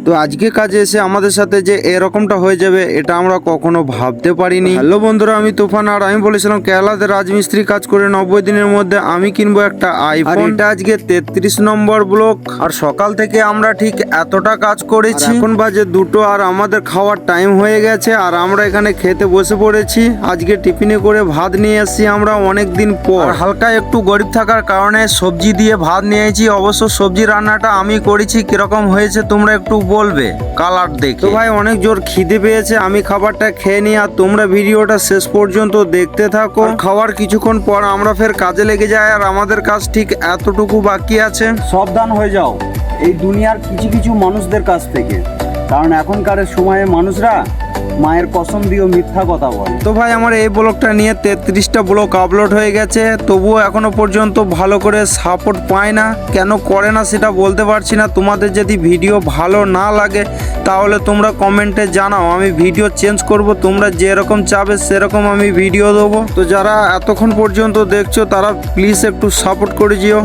তো আজকে কাজে এসে আমাদের সাথে যে এরকমটা হয়ে যাবে এটা আমরা কখনো ভাবতে পারিনি। হ্যালো বন্ধুরা, আমি তুফান। আর আমি বলেছিলাম কেরালাতে রাজমিস্ত্রি কাজ করে 90 দিনের মধ্যে আমি কিনবো একটা আইফোন। এটা আজকে 33 নম্বর ব্লক। আর সকাল থেকে আমরা ঠিক এতটা কাজ করেছি, এখন বাজে 2টো আর আমাদের খাওয়ার টাইম হয়ে গেছে। আর আমরা এখানে খেতে বসে পড়েছি। আজকে টিফিনে করে ভাত নিয়ে এসেছি আমরা অনেক দিন পর। হালকা একটু গরিব থাকার কারণে সবজি দিয়ে ভাত নিয়েছি। অবশ্য সবজি রান্নাটা আমি করেছি, কিরকম হয়েছে তোমরা একটু বলবে কালার দেখে। তো ভাই অনেক জোর খিদে পেয়েছে, আমি খাবারটা খেয়ে নিই আর তোমরা ভিডিওটা শেষ পর্যন্ত দেখতে থাকো। খাওয়ার কিছুক্ষণ পর আমরা ফের কাজে লেগে যাই। আর আমাদের কাজ ঠিক এতটুকু বাকি আছে। সাবধান হয়ে যাও এই দুনিয়ার কিছু কিছু মানুষদের কাছ থেকে, কারণ এখনকার সময়ে মানুষরা মায়ের কসম দিয়েও মিথ্যা কথা বলে। তো ভাই আমার এই ব্লগটা নিয়ে 33টা ব্লগ আপলোড হয়ে গেছে, তবুও এখনো পর্যন্ত ভালো করে সাপোর্ট পায় না। কেন করে না সেটা বলতে পারছি না। তোমাদের যদি ভিডিও ভালো না লাগে তাহলে তোমরা কমেন্টে জানাও, আমি ভিডিও চেঞ্জ করব। তোমরা যেরকম চাবে সেরকম আমি ভিডিও দেবো। তো যারা এতক্ষণ পর্যন্ত দেখছো তারা প্লিজ একটু সাপোর্ট করে যেও।